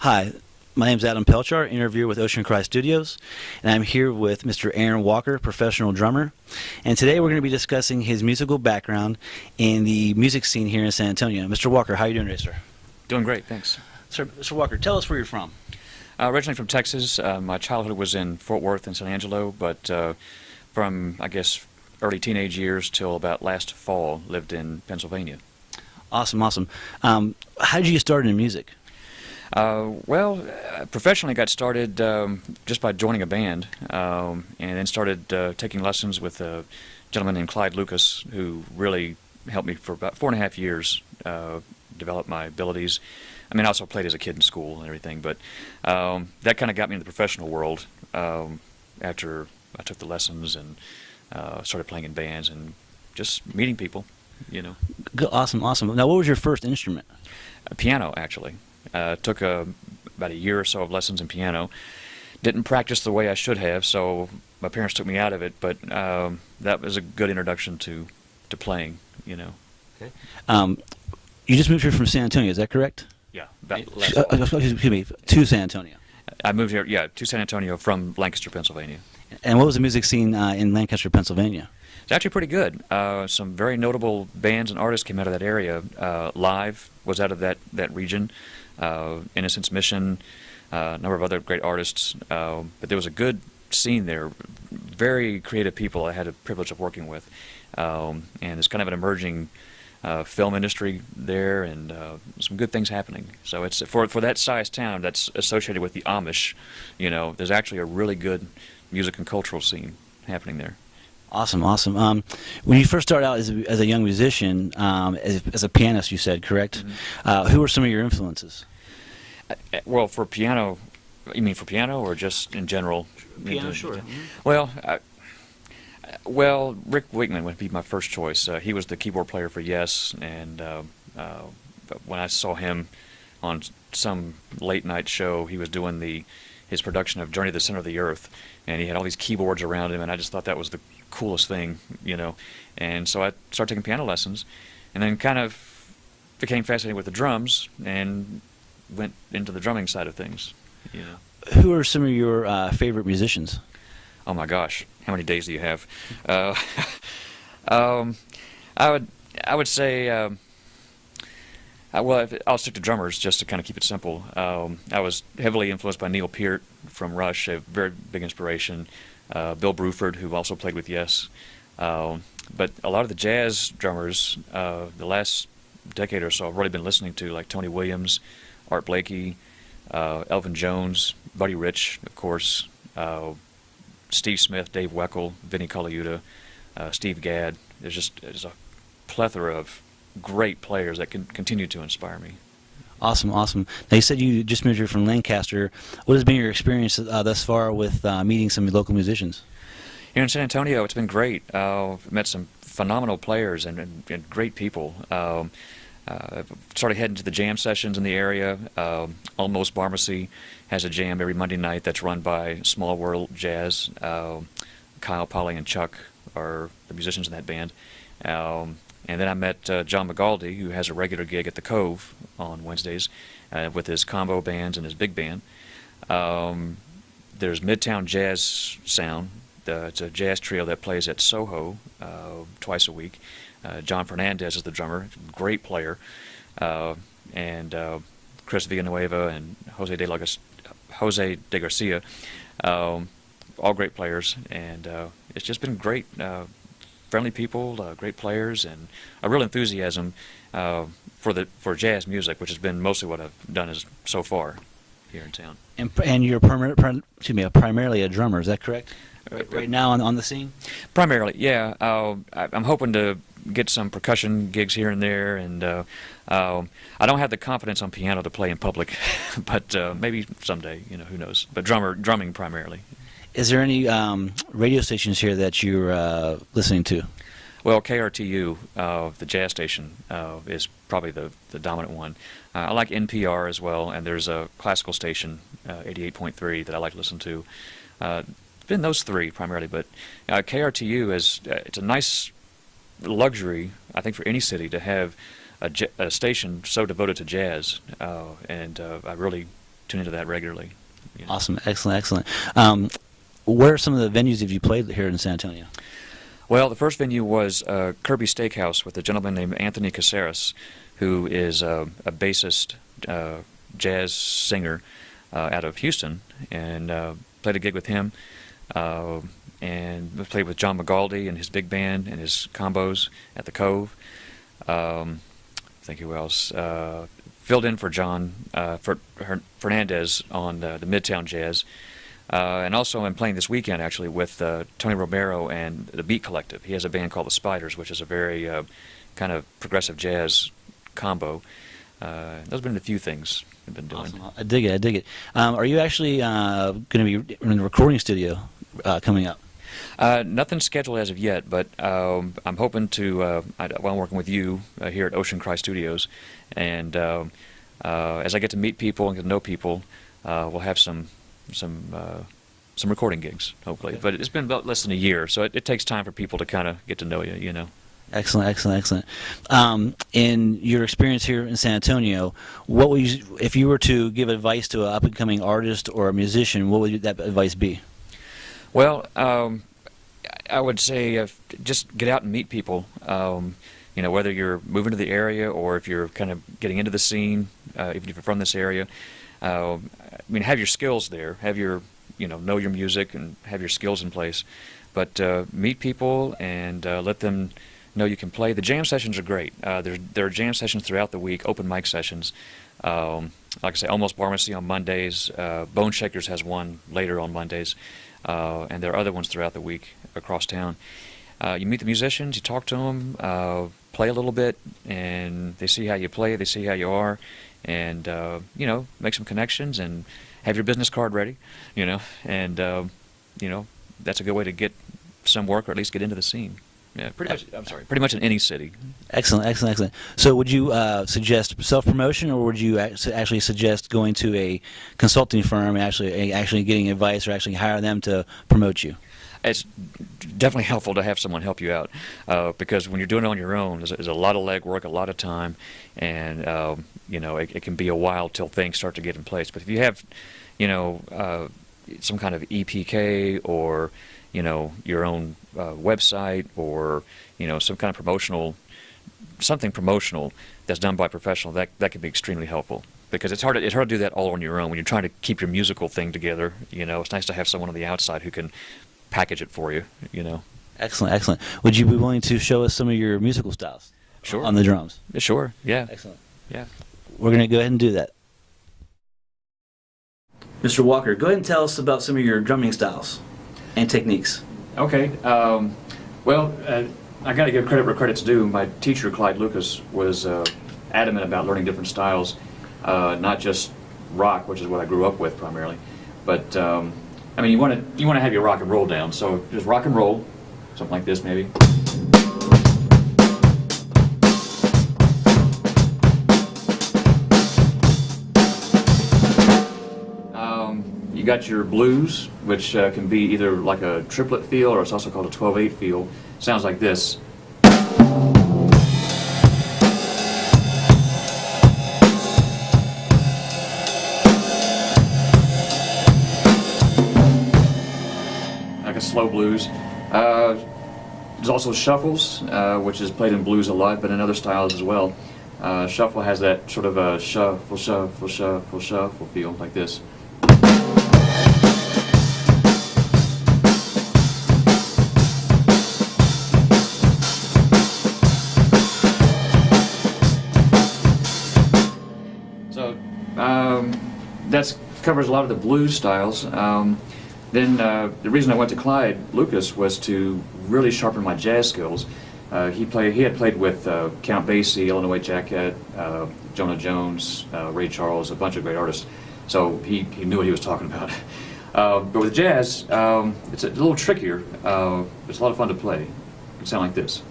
Hi, my name is Adam Pelchar, interviewer with Ocean Cry Studios, and I'm here with Mr. Aaron Walker, professional drummer. And today we're going to be discussing his musical background in the music scene here in San Antonio. Mr. Walker, how are you doing today, sir? Doing great, thanks. Sir, Mr. Walker, tell us where you're from. Originally from Texas. My childhood was in Fort Worth and San Angelo, but from, I guess, early teenage years till about last fall, lived in Pennsylvania. Awesome, awesome. How did you get started in music? Professionally got started just by joining a band, and then started taking lessons with a gentleman named Clyde Lucas, who really helped me for about 4.5 years develop my abilities. I mean, I also played as a kid in school and everything, but that kind of got me into the professional world after I took the lessons and started playing in bands and just meeting people, you know. Good, awesome, awesome. Now, what was your first instrument? Piano, actually. Took about a year or so of lessons in piano. Didn't practice the way I should have, so my parents took me out of it, but that was a good introduction to playing, you know. Okay. You just moved here from San Antonio, is that correct? Yeah. Excuse me, to San Antonio. I moved here, to San Antonio from Lancaster, Pennsylvania. And what was the music scene in Lancaster, Pennsylvania? It's actually pretty good. Some very notable bands and artists came out of that area. Live was out of that region. Innocence Mission, a number of other great artists. But there was a good scene there. Very creative people I had the privilege of working with. And there's kind of an emerging film industry there, and some good things happening. So it's for that size town that's associated with the Amish, you know, there's actually a really good music and cultural scene happening there. Awesome, awesome. When you first started out as a young musician, as a pianist, you said, correct? Mm-hmm. Who were some of your influences? Well, for piano, you mean for piano or just in general? Piano, sure. Mm-hmm. Well, Rick Wakeman would be my first choice. He was the keyboard player for Yes, and when I saw him on some late-night show, he was doing his production of Journey to the Center of the Earth, and he had all these keyboards around him, and I just thought that was the coolest thing, you know. And so I started taking piano lessons, and then kind of became fascinated with the drums and went into the drumming side of things, you know. Who are some of your favorite musicians? Oh my gosh, how many days do you have? I would say, I'll stick to drummers just to kind of keep it simple. I was heavily influenced by Neil Peart from Rush, a very big inspiration. Bill Bruford, who also played with Yes. But a lot of the jazz drummers, the last decade or so, I've really been listening to, like Tony Williams, Art Blakey, Elvin Jones, Buddy Rich, of course, Steve Smith, Dave Weckl, Vinnie Colaiuta, Steve Gadd. There's a plethora of great players that can continue to inspire me. Awesome, awesome. Now, you said you just moved here from Lancaster. What has been your experience thus far with meeting some local musicians? Here in San Antonio, it's been great. I've met some phenomenal players and great people. Started heading to the jam sessions in the area. Almost Pharmacy has a jam every Monday night that's run by Small World Jazz. Kyle, Polly, and Chuck are the musicians in that band. And then I met John McGaldy, who has a regular gig at the Cove on Wednesdays with his combo bands and his big band. There's Midtown Jazz Sound. It's a jazz trio that plays at Soho twice a week. John Fernandez is the drummer, great player, and Chris Villanueva and Jose de Garcia, all great players, and it's just been great. Friendly people, great players, and a real enthusiasm for jazz music, which has been mostly what I've done so far here in town. And you're primarily a drummer, is that correct? Right now on the scene? Primarily, yeah. I'm hoping to get some percussion gigs here and there, and I don't have the confidence on piano to play in public, but maybe someday, you know, who knows. But drumming primarily. Is there any radio stations here that you're listening to? Well, KRTU, the jazz station, is probably the dominant one. I like NPR as well, and there's a classical station, 88.3, that I like to listen to. Been those three primarily, but KRTU it's a nice luxury, I think, for any city to have a station so devoted to jazz, and I really tune into that regularly. You know. Awesome, excellent. Where are some of the venues have you played here in San Antonio? Well, the first venue was Kirby Steakhouse with a gentleman named Anthony Caceres, who is a bassist, jazz singer out of Houston, and played a gig with him. And played with John McGaldy and his big band and his combos at the Cove. I think who else? Filled in for John Fernandez on the Midtown Jazz. And also I'm playing this weekend actually with Tony Romero and the Beat Collective. He has a band called the Spiders, which is a very kind of progressive jazz combo. Those have been the few things I've been doing. Awesome. I dig it. Are you actually going to be in the recording studio coming up? Nothing scheduled as of yet, but I'm hoping to, while I'm working with you here at Ocean Cry Studios, and as I get to meet people and get to know people, we'll have some recording gigs, hopefully. Okay. But it's been about less than a year, so it takes time for people to kind of get to know you, you know. Excellent. In your experience here in San Antonio, what would you, if you were to give advice to an up-and-coming artist or a musician, what would that advice be? Well, I would say just get out and meet people. You know, whether you're moving to the area or if you're kind of getting into the scene, even if you're from this area. I mean, have your skills there. Have your, know your music and have your skills in place. But meet people and let them know you can play. The jam sessions are great. There are jam sessions throughout the week, open mic sessions. Like I say, Almost Pharmacy on Mondays. Bone Shakers has one later on Mondays. And there are other ones throughout the week across town. You meet the musicians, you talk to them, play a little bit, and they see how you play, they see how you are, and make some connections and have your business card ready, and that's a good way to get some work or at least get into the scene. Yeah, pretty much in any city. Excellent. So would you suggest self-promotion, or would you actually suggest going to a consulting firm and actually getting advice, or actually hire them to promote you? It's definitely helpful to have someone help you out, because when you're doing it on your own, there's a lot of legwork, a lot of time, and it can be a while till things start to get in place. But if you have, some kind of EPK or your own website, or some kind of something promotional that's done by a professional, that can be extremely helpful, because it's hard to do that all on your own when you're trying to keep your musical thing together. It's nice to have someone on the outside who can package it for you. Excellent. Would you be willing to show us some of your musical styles? Sure. On the drums? Sure. Yeah. Excellent. Yeah. We're going to go ahead and do that. Mr. Walker, go ahead and tell us about some of your drumming styles and techniques. Okay. Well, I got to give credit where credit's due. My teacher, Clyde Lucas, was adamant about learning different styles, not just rock, which is what I grew up with primarily, but you want to have your rock and roll down. So just rock and roll, something like this maybe. You got your blues, which can be either like a triplet feel, or it's also called a 12/8 feel. Sounds like this. Like a slow blues. There's also shuffles, which is played in blues a lot, but in other styles as well. Shuffle has that sort of a shuffle feel, like this. That covers a lot of the blues styles. Then the reason I went to Clyde Lucas was to really sharpen my jazz skills. He had played with Count Basie, Illinois Jacquet, Jonah Jones, Ray Charles, a bunch of great artists. So he knew what he was talking about. But with jazz, it's a little trickier. It's a lot of fun to play. It can sound like this.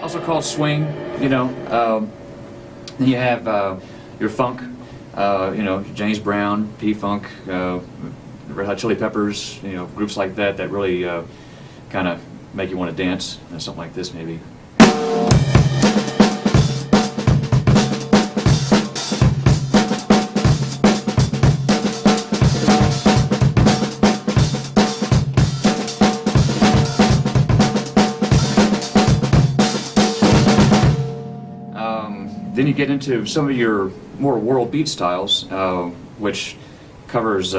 Also called swing, Then you have your funk, James Brown, P-Funk, Red Hot Chili Peppers, groups like that that really kind of make you want to dance. Something like this maybe. Then you get into some of your more world beat styles, which covers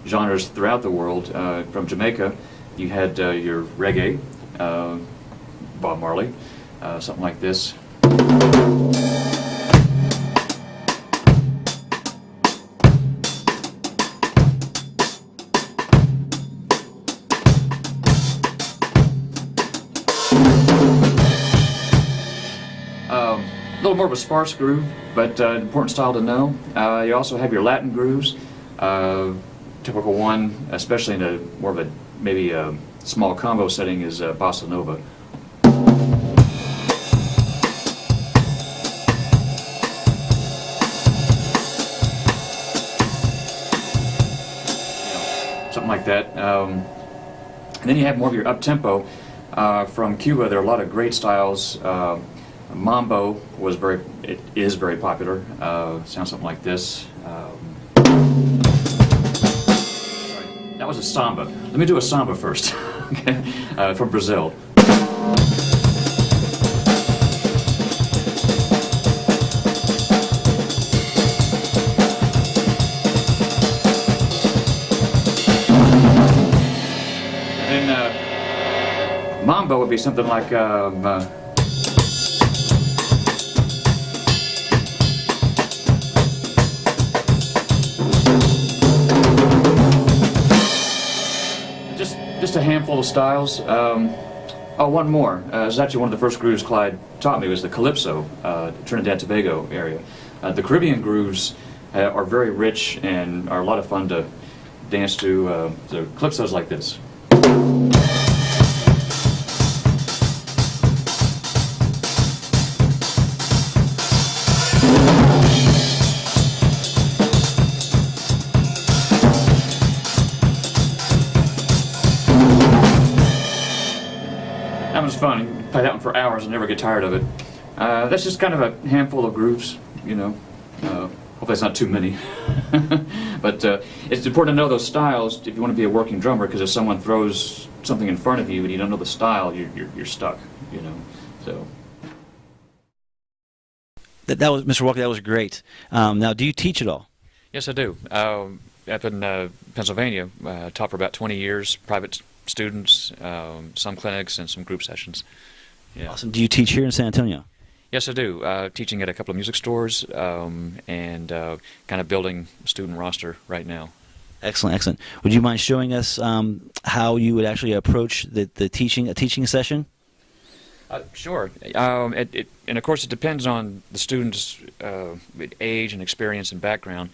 genres throughout the world. From Jamaica, you had your reggae, Bob Marley, something like this. A little more of a sparse groove, but an important style to know. You also have your Latin grooves. Typical one, especially in a more of a maybe a small combo setting, is bossa nova. Something like that. And then you have more of your up-tempo. From Cuba, there are a lot of great styles. Mambo is very popular. Sounds something like this. That was a samba. Let me do a samba first. Okay, from Brazil. And mambo would be something like. Just a handful of styles. Oh, one more. It's actually one of the first grooves Clyde taught me was the calypso, Trinidad and Tobago area. The Caribbean grooves are very rich and are a lot of fun to dance to. The calypso's like this. That one's fun. You can play that one for hours and never get tired of it. That's just kind of a handful of grooves, Hopefully it's not too many. But it's important to know those styles if you want to be a working drummer, because if someone throws something in front of you and you don't know the style, you're stuck, So. That was Mr. Walker. That was great. Now, do you teach at all? Yes, I do. Up in Pennsylvania, taught for about 20 years, private students, some clinics, and some group sessions. Yeah. Awesome. Do you teach here in San Antonio? Yes, I do. Teaching at a couple of music stores and kind of building a student roster right now. Excellent, excellent. Would you mind showing us how you would actually approach a teaching session? Sure. And of course, it depends on the student's age and experience and background.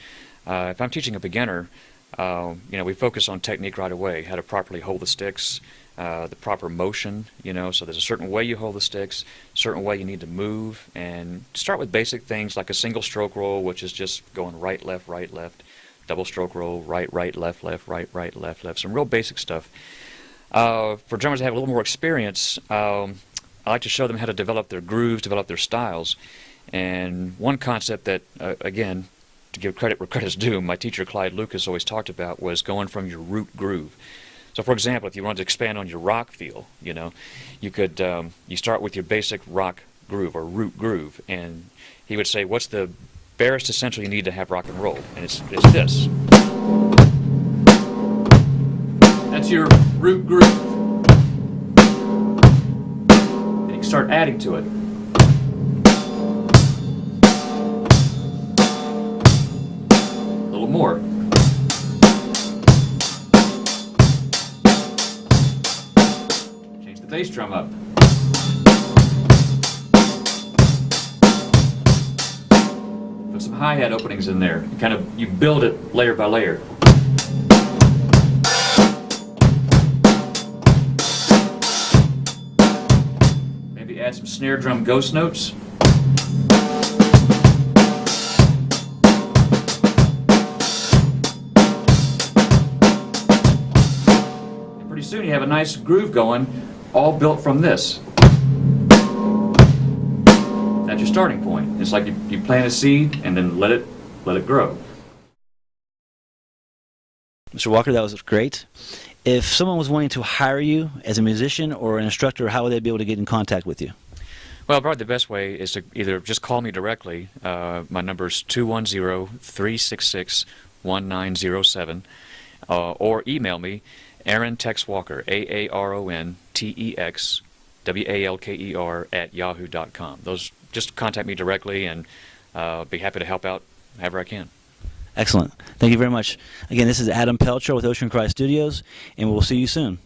If I'm teaching a beginner, we focus on technique right away, how to properly hold the sticks, the proper motion, so there's a certain way you hold the sticks, a certain way you need to move, and start with basic things like a single stroke roll, which is just going right, left, double stroke roll, right, left, right, left, some real basic stuff. For drummers that have a little more experience, I like to show them how to develop their grooves, develop their styles, and one concept that, again, to give credit where credit's due, my teacher Clyde Lucas always talked about was going from your root groove. So, for example, if you wanted to expand on your rock feel, you could you start with your basic rock groove or root groove, and he would say, "What's the barest essential you need to have rock and roll?" And it's this. That's your root groove. And you can start adding to it. More. Change the bass drum up. Put some hi-hat openings in there. You build it layer by layer. Maybe add some snare drum ghost notes. soon you have a nice groove going, all built from this. That's your starting point. It's like you plant a seed and then let it grow. Mr. Walker, that was great. If someone was wanting to hire you as a musician or an instructor, how would they be able to get in contact with you? Well, probably the best way is to either just call me directly. My number is 210-366-1907, or email me, Aaron Tex Walker, AARONTEXWALKER @yahoo.com. Those, just contact me directly, and be happy to help out however I can. Excellent. Thank you very much. Again, this is Adam Pelchar with Ocean Cry Studios, and we'll see you soon.